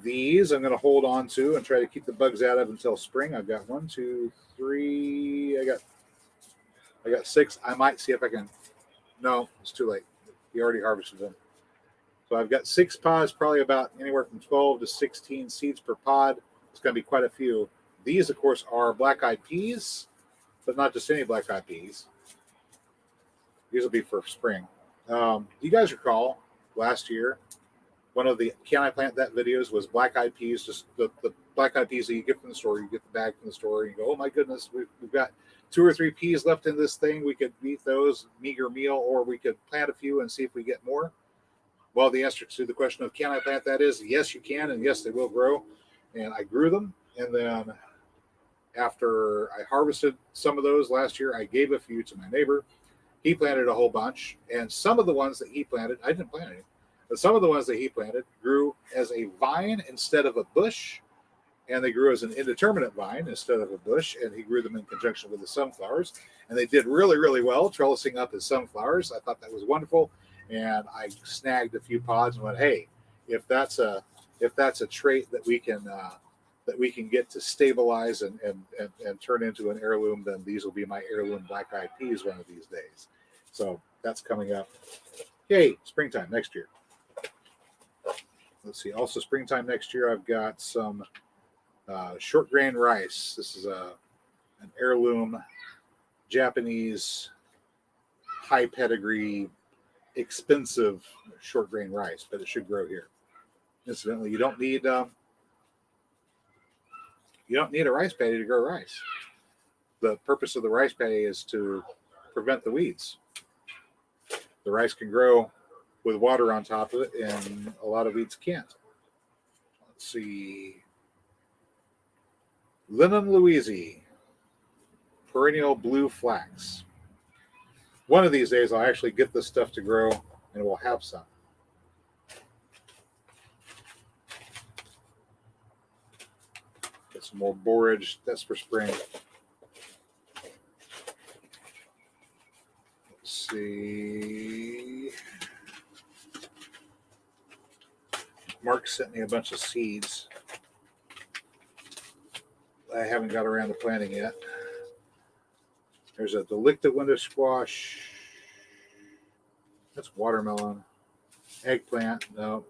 These I'm going to hold on to and try to keep the bugs out of until spring. I've got 1, 2, 3. I got 6. I might see if I can. No, it's too late. He already harvested them. So I've got 6 pods, probably about anywhere from 12 to 16 seeds per pod. It's going to be quite a few. These, of course, are black-eyed peas, but not just any black-eyed peas. These will be for spring. Do you guys recall last year, one of the Can I Plant That videos was black-eyed peas, just the black-eyed peas that you get from the store. You get the bag from the store, and you go, oh, my goodness, we've got 2 or 3 peas left in this thing. We could eat those, meager meal, or we could plant a few and see if we get more. Well, the answer to the question of can I plant that is yes, you can, and yes, they will grow. And I grew them, and then after I harvested some of those last year, I gave a few to my neighbor. He planted a whole bunch, and some of the ones that he planted, I didn't plant any, but some of the ones that he planted grew as a vine instead of a bush, and they grew as an indeterminate vine instead of a bush, and he grew them in conjunction with the sunflowers, and they did really, really well, trellising up his sunflowers. I thought that was wonderful. And I snagged a few pods and went, hey, if that's a trait that we can get to stabilize and turn into an heirloom, then these will be my heirloom black-eyed peas one of these days. So that's coming up. Yay, springtime next year. Let's see. Also springtime next year, I've got some short grain rice. This is an heirloom Japanese high pedigree expensive short grain rice, but it should grow here. Incidentally, you don't need a rice paddy to grow rice. The purpose of the rice paddy is to prevent the weeds. The rice can grow with water on top of it, and a lot of weeds can't. Let's see. Linum louisi, perennial blue flax. One of these days, I'll actually get this stuff to grow, and we'll have some. Get some more borage. That's for spring. Let's see. Mark sent me a bunch of seeds. I haven't got around to planting yet. There's a delicta window squash. That's watermelon. Eggplant, no.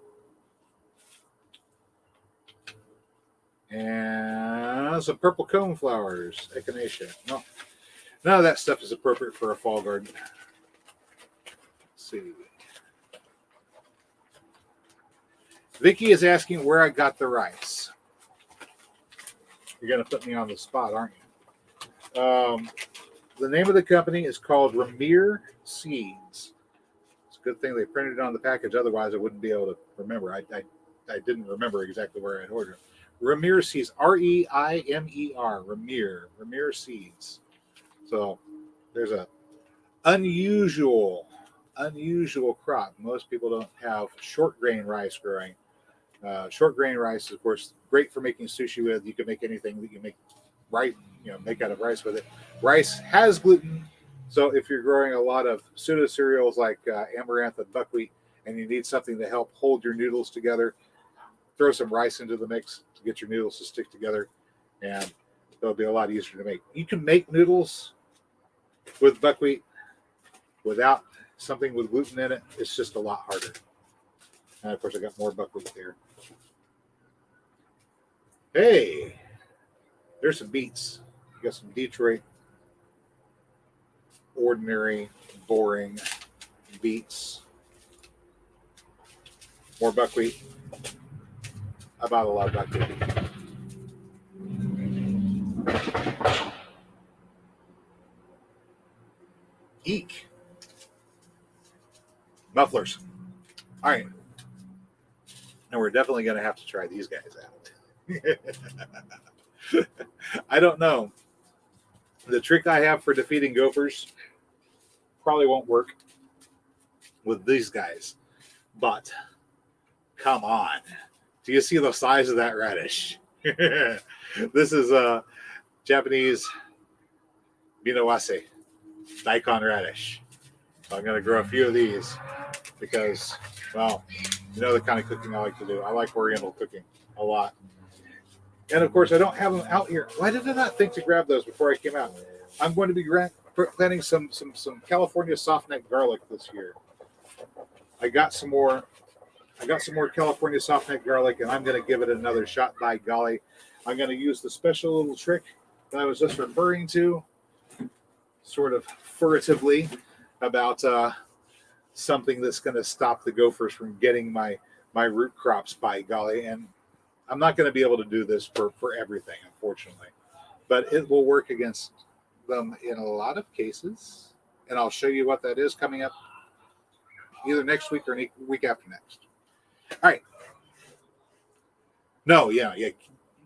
And some purple cone flowers, echinacea. No, none of that stuff is appropriate for a fall garden. Let's see. Vicky is asking where I got the rice. You're going to put me on the spot, aren't you? The name of the company is called Ramir Seeds. It's a good thing they printed it on the package. Otherwise, I wouldn't be able to remember. I didn't remember exactly where I'd ordered. Ramir Seeds, R-E-I-M-E-R, Ramir Seeds. So there's a unusual crop. Most people don't have short grain rice growing. Short grain rice is, of course, great for making sushi with. You can make anything that you make right, make out of rice with it. Rice has gluten, so if you're growing a lot of pseudo cereals like amaranth and buckwheat, and you need something to help hold your noodles together, throw some rice into the mix to get your noodles to stick together, and it'll be a lot easier to make. You can make noodles with buckwheat without something with gluten in it. It's just a lot harder. And of course, I got more buckwheat there. Hey, there's some beets. You got some Detroit ordinary, boring beets. More buckwheat. I bought a lot of buckwheat. Eek. Mufflers. All right. And we're definitely going to have to try these guys out. I don't know. The trick I have for defeating gophers probably won't work with these guys. But come on. Do you see the size of that radish? This is a Japanese Minawase daikon radish. So I'm going to grow a few of these because, well, the kind of cooking I like to do. I like Oriental cooking a lot. And of course, I don't have them out here. Why did I not think to grab those before I came out? I'm going to be planting some California softneck garlic this year. I got some more California softneck garlic, and I'm going to give it another shot. By golly, I'm going to use the special little trick that I was just referring to, sort of furtively, about something that's going to stop the gophers from getting my root crops. By golly, and I'm not going to be able to do this for everything, unfortunately, but it will work against them in a lot of cases, and I'll show you what that is coming up either next week or week after next. All right. No, yeah.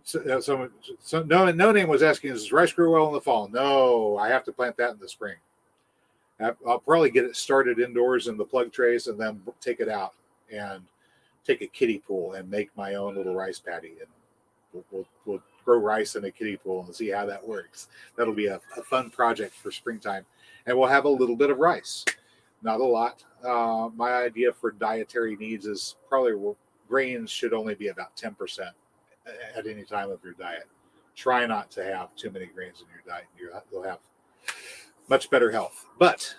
So no name was asking, does rice grow well in the fall? No, I have to plant that in the spring. I'll probably get it started indoors in the plug trays and then take it out and take a kiddie pool and make my own little rice paddy. And we'll grow rice in a kiddie pool and see how that works. That'll be a fun project for springtime. And we'll have a little bit of rice. Not a lot. My idea for dietary needs is probably grains should only be about 10% at any time of your diet. Try not to have too many grains in your diet. You'll have much better health. But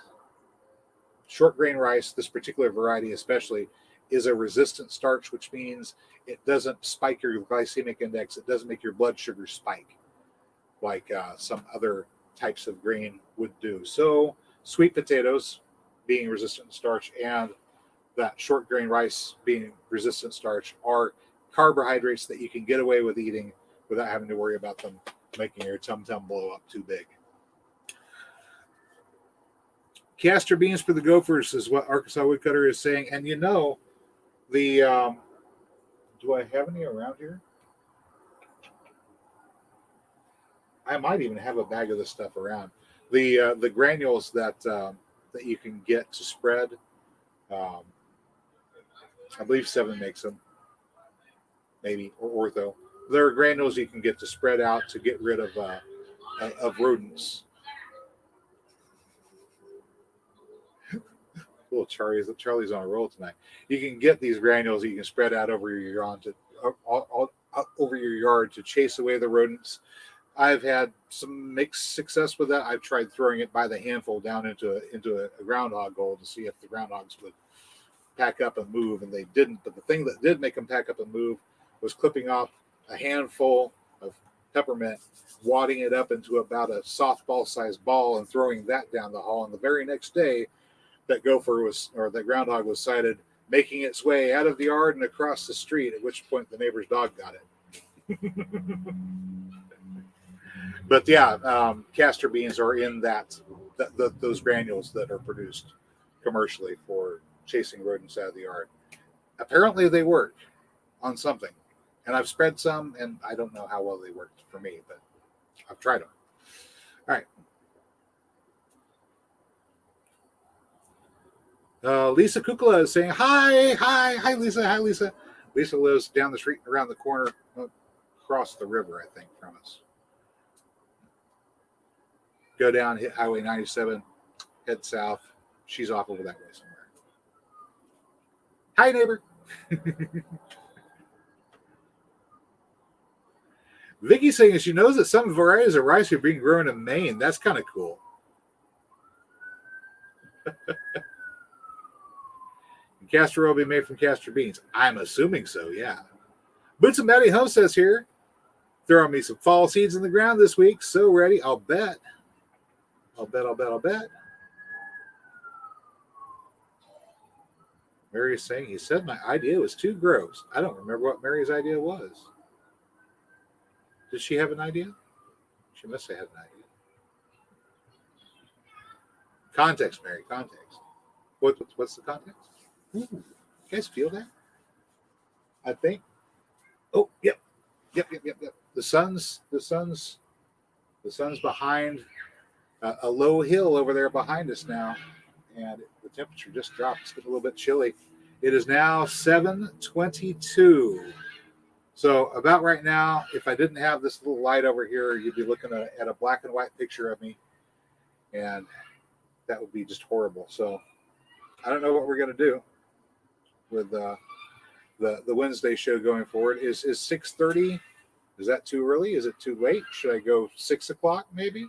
short grain rice, this particular variety especially, is a resistant starch, which means it doesn't spike your glycemic index. It doesn't make your blood sugar spike like some other types of grain would do. So sweet potatoes being resistant to starch and that short grain rice being resistant starch are carbohydrates that you can get away with eating without having to worry about them making your tum-tum blow up too big. Castor beans for the gophers is what Arkansas Woodcutter is saying. And the do I have any around here? I might even have a bag of this stuff around. The granules that you can get to spread. Um, I believe Seven makes them, maybe, or Ortho. There are granules you can get to spread out to get rid of rodents. Little Charlie's on a roll tonight. You can get these granules that you can spread out over your yard over your yard to chase away the rodents. I've had some mixed success with that. I've tried throwing it by the handful down into a groundhog hole to see if the groundhogs would pack up and move, and they didn't. But the thing that did make them pack up and move was clipping off a handful of peppermint, wadding it up into about a softball-sized ball, and throwing that down the hall. And the very next day, that groundhog was sighted making its way out of the yard and across the street. At which point, the neighbor's dog got it. But yeah, castor beans are in those granules that are produced commercially for chasing rodents out of the yard. Apparently, they work on something, and I've spread some, and I don't know how well they worked for me, but I've tried them. All right. Lisa Kukla is saying hi, Lisa, Lisa. Lisa lives down the street, around the corner, across the river, I think, from us. Go down, hit Highway 97, head south. She's off over that way somewhere. Hi, neighbor. Vicky's saying she knows that some varieties of rice are being grown in Maine. That's kind of cool. Castor oil will be made from castor beans. I'm assuming so, yeah. Boots and Betty Home says here, throwing me some fall seeds in the ground this week. So ready, I'll bet. I'll bet. Mary is saying, he said my idea was too gross. I don't remember what Mary's idea was. Did she have an idea? She must have had an idea. Context, Mary, context. What's the context? Ooh, you guys feel that? I think. Oh, yep. The sun's behind a low hill over there behind us now, and the temperature just dropped. It's getting a little bit chilly. It is now 7:22. So about right now, if I didn't have this little light over here, you'd be looking at a black and white picture of me, and that would be just horrible. So I don't know what we're going to do with the Wednesday show going forward. Is 6:30? Is that too early? Is it too late? Should I go 6 o'clock maybe?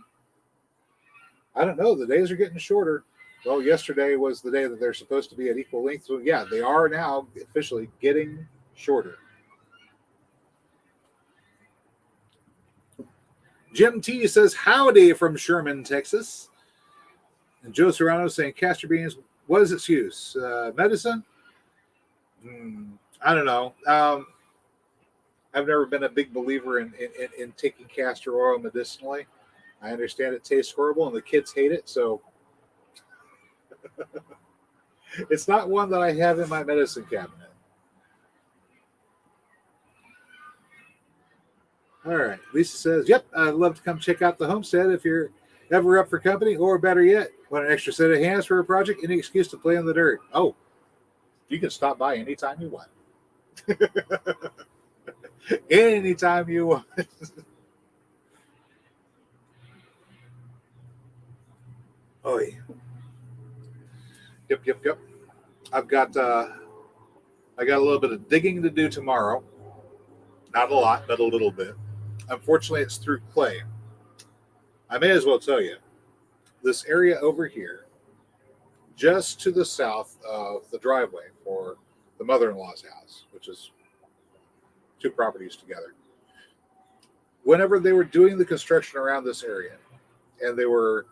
I don't know. The days are getting shorter. Well, yesterday was the day that they're supposed to be at equal length. So yeah, they are now officially getting shorter. Jim T says, howdy from Sherman, Texas. And Joe Serrano saying, castor beans, what is its use? Medicine? I don't know. I've never been a big believer in taking castor oil medicinally. I understand it tastes horrible and the kids hate it, so it's not one that I have in my medicine cabinet. All right. Lisa says, yep, I'd love to come check out the homestead if you're ever up for company, or better yet, want an extra set of hands for a project, any excuse to play in the dirt. Oh, you can stop by anytime you want. Anytime you want. Oh, yeah. Yep. I got a little bit of digging to do tomorrow. Not a lot, but a little bit. Unfortunately, it's through clay. I may as well tell you, this area over here, just to the south of the driveway for the mother-in-law's house, which is two properties together. Whenever they were doing the construction around this area, and they were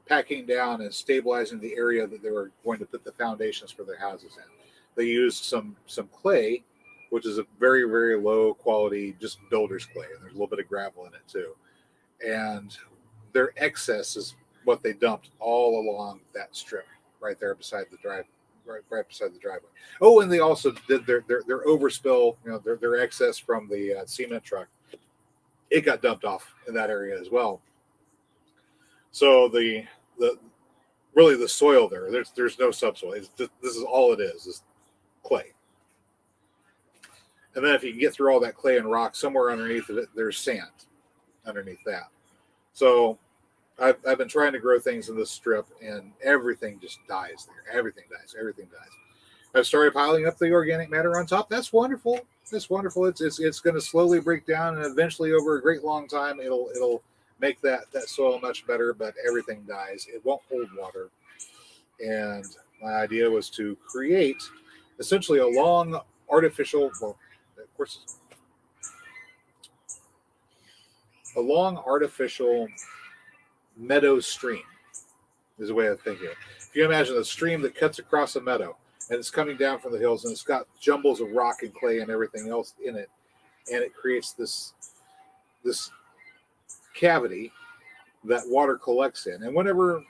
packing down and stabilizing the area that they were going to put the foundations for their houses in, they used some clay, which is a very, very low quality, just builder's clay. And there's a little bit of gravel in it too. And their excess is what they dumped all along that strip right there beside the drive, right beside the driveway. Oh, and they also did their overspill, their excess from the cement truck it got dumped off in that area as well. So the really the soil there's no subsoil. This is all it is clay. And then if you can get through all that clay and rock, somewhere underneath it, there's sand underneath that. So I've been trying to grow things in this strip, and everything just dies there. Everything dies. Everything dies. I've started piling up the organic matter on top. That's wonderful. That's wonderful. It's going to slowly break down, and eventually, over a great long time, it'll make that soil much better. But everything dies. It won't hold water. And my idea was to create essentially a long artificial, well, of course, a long artificial meadow stream is a way of thinking of it. If you imagine a stream that cuts across a meadow and it's coming down from the hills and it's got jumbles of rock and clay and everything else in it, and it creates this cavity that water collects in. And whenever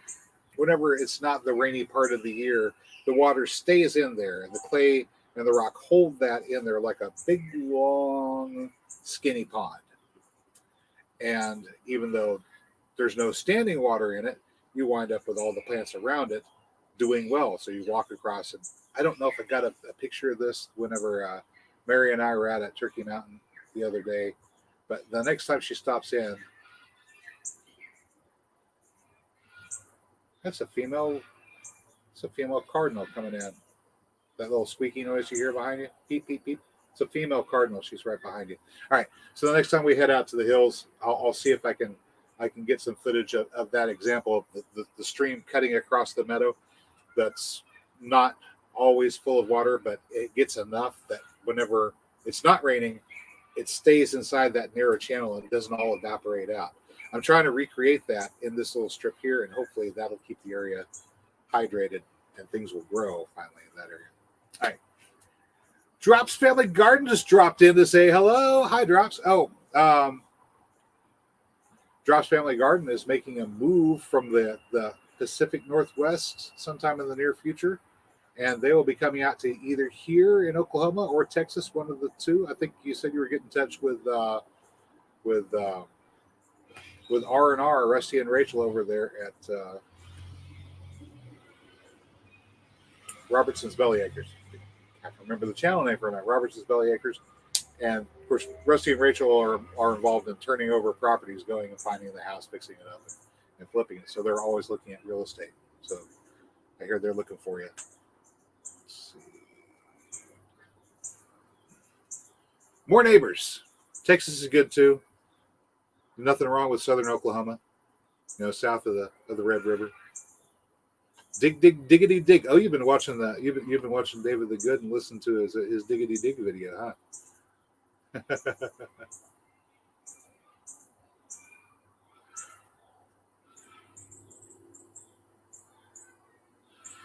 it's not the rainy part of the year, the water stays in there, and the clay and the rock hold that in there like a big, long, skinny pond. And even though there's no standing water in it, you wind up with all the plants around it doing well. So you walk across, and I don't know if I got a picture of this whenever Mary and I were out at Turkey Mountain the other day, but the next time she stops in, that's a female cardinal coming in. That little squeaky noise you hear behind you, beep, beep, beep. It's a female cardinal. She's right behind you. All right. So the next time we head out to the hills, I'll see if I can get some footage of that example of the stream cutting across the meadow. That's not always full of water, but it gets enough that whenever it's not raining, it stays inside that narrow channel and it doesn't all evaporate out. I'm trying to recreate that in this little strip here, and hopefully that'll keep the area hydrated and things will grow finally in that area. All right. Drops Family Garden just dropped in to say hello. Hi, Drops. Drops Family Garden is making a move from the Pacific Northwest sometime in the near future, and they will be coming out to either here in Oklahoma or Texas, one of the two. I think you said you were getting in touch with R&R, Rusty and Rachel over there at Robertson's Belly Acres. I can't remember the channel name for that. Robertson's Belly Acres. And of course, Rusty and Rachel are involved in turning over properties, going and finding the house, fixing it up, and flipping it. So they're always looking at real estate. So I hear they're looking for you. Let's see. More neighbors. Texas is good too. Nothing wrong with southern Oklahoma. South of the Red River. Diggity dig. Oh, you've been watching that. You've been watching David the Good and listened to his diggity dig video, huh?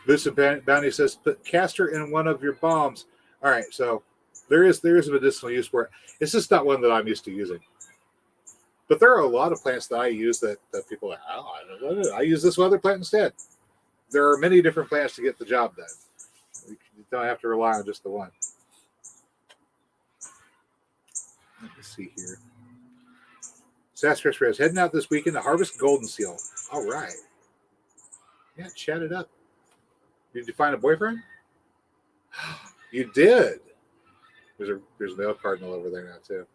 Lucid Bounty says, put castor in one of your bombs. All right, so there is a medicinal use for it. It's just not one that I'm used to using. But there are a lot of plants that I use that people are like, I don't know. I use this other plant instead. There are many different plants to get the job done. You don't have to rely on just the one. Let me see here. Sassafras Rose heading out this weekend to harvest golden seal. All right. Yeah, chat it up. Did you find a boyfriend? You did. There's a male cardinal over there now too.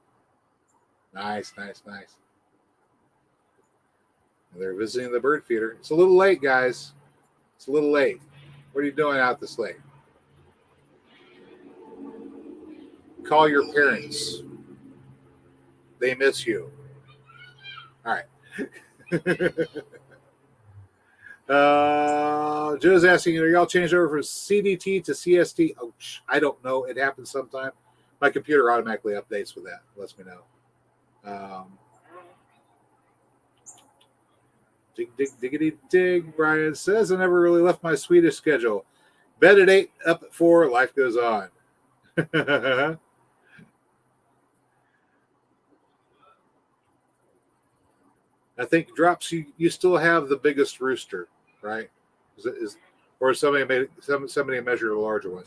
Nice. And they're visiting the bird feeder. It's a little late, guys. It's a little late. What are you doing out this late? Call your parents. They miss you. All right. Joe's asking, are y'all changed over from CDT to CST? Oh, I don't know. It happens sometime. My computer automatically updates with that. Lets me know. Diggity dig. Brian says, I never really left my Swedish schedule. Bed at 8, up at 4. Life goes on. I think Drops, you still have the biggest rooster, right? Or somebody measured a larger one.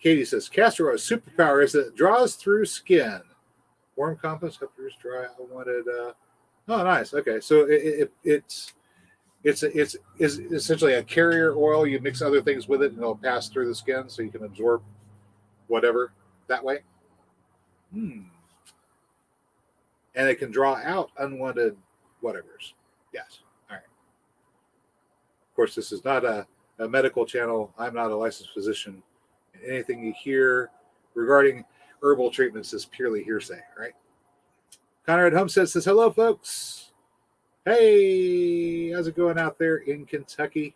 Katie says, castor oil's superpower is that it draws through skin. Warm compost, help yours dry. I wanted, oh, nice. Okay. So it's essentially a carrier oil. You mix other things with it and it'll pass through the skin so you can absorb whatever that way. And it can draw out unwanted whatevers. Yes. All right. Of course, this is not a medical channel. I'm not a licensed physician. Anything you hear regarding herbal treatments is purely hearsay, right? Conrad Homestead says, hello, folks. Hey, how's it going out there in Kentucky?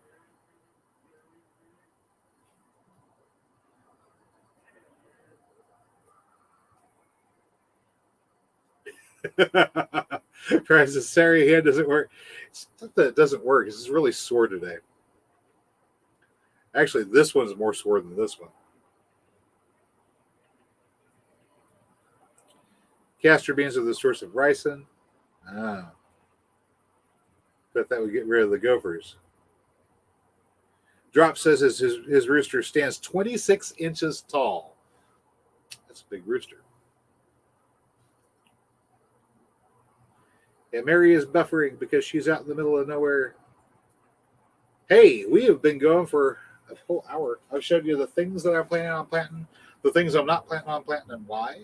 Francis, sorry, hand doesn't work. It's not that it doesn't work. It's just really sore today. Actually, this one's more sore than this one. Castor beans are the source of ricin. Ah. Bet that would get rid of the gophers. Drop says his rooster stands 26 inches tall. That's a big rooster. And Mary is buffering because she's out in the middle of nowhere. Hey, we have been going for a full hour. I've showed you the things that I'm planning on planting, the things I'm not planning on planting, and why.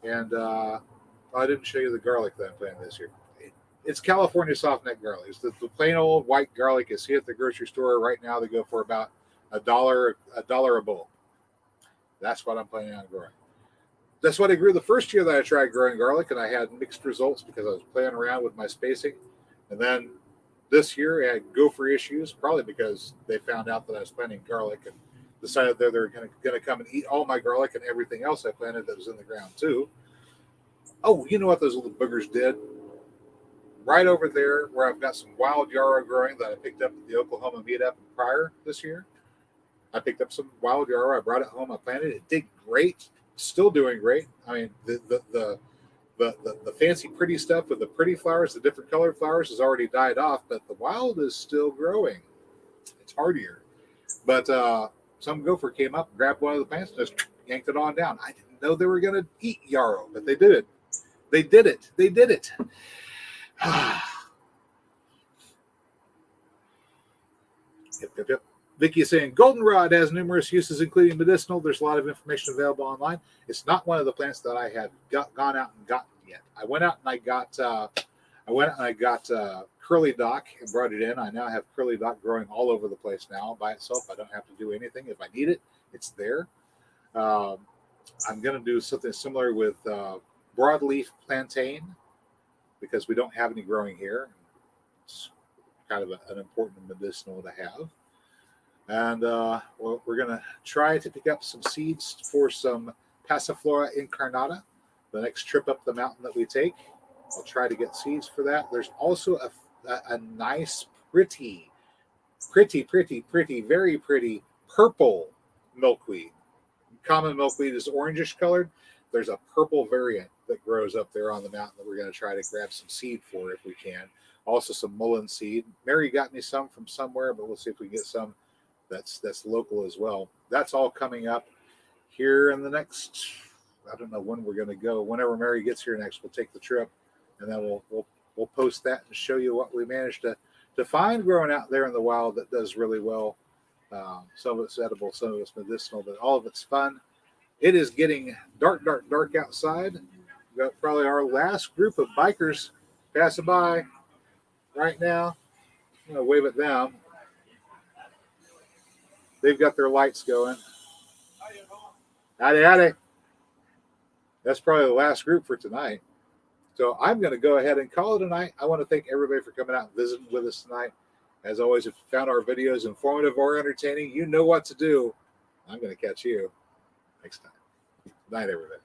And I didn't show you the garlic that I'm planting this year. It's California softneck garlic. It's the plain old white garlic you see at the grocery store right now. They go for about $1 a bowl. That's what I'm planning on growing. That's what I grew the first year that I tried growing garlic, and I had mixed results because I was playing around with my spacing. And then this year I had gopher issues, probably because they found out that I was planting garlic and decided that they're going to come and eat all my garlic and everything else I planted that was in the ground too. Oh, you know what those little boogers did? Right over there where I've got some wild yarrow growing that I picked up at the Oklahoma meetup prior this year. I picked up some wild yarrow. I brought it home. I planted it. It did great. Still doing great. I mean, the fancy pretty stuff with the pretty flowers, the different colored flowers has already died off, but the wild is still growing. It's hardier. But some gopher came up, grabbed one of the plants, and just yanked it on down. I didn't know they were going to eat yarrow, but they did it. They did it. They did it. Yep. Vicky is saying goldenrod has numerous uses, including medicinal. There's a lot of information available online. It's not one of the plants that I had gone out and gotten yet. I went out and I got curly dock and brought it in. I now have curly dock growing all over the place now by itself. I don't have to do anything. If I need it, it's there. I'm going to do something similar with broadleaf plantain because we don't have any growing here. It's kind of an important medicinal to have. And we're going to try to pick up some seeds for some Passiflora incarnata, the next trip up the mountain that we take. I'll try to get seeds for that. There's also a nice, pretty, very pretty purple milkweed. Common milkweed is orangish colored. There's a purple variant that grows up there on the mountain that we're going to try to grab some seed for if we can. Also some mullein seed. Mary got me some from somewhere, but we'll see if we can get some that's local as well. That's all coming up here in the next, I don't know when we're going to go. Whenever Mary gets here next, we'll take the trip, and then we'll post that and show you what we managed to find growing out there in the wild that does really well. Some of it's edible, some of it's medicinal, but all of it's fun. It is getting dark outside. We've got probably our last group of bikers passing by right now. I'm going to wave at them. They've got their lights going. Howdy. That's probably the last group for tonight. So I'm going to go ahead and call it a night. I want to thank everybody for coming out and visiting with us tonight. As always, if you found our videos informative or entertaining, you know what to do. I'm going to catch you next time. Good night, everybody.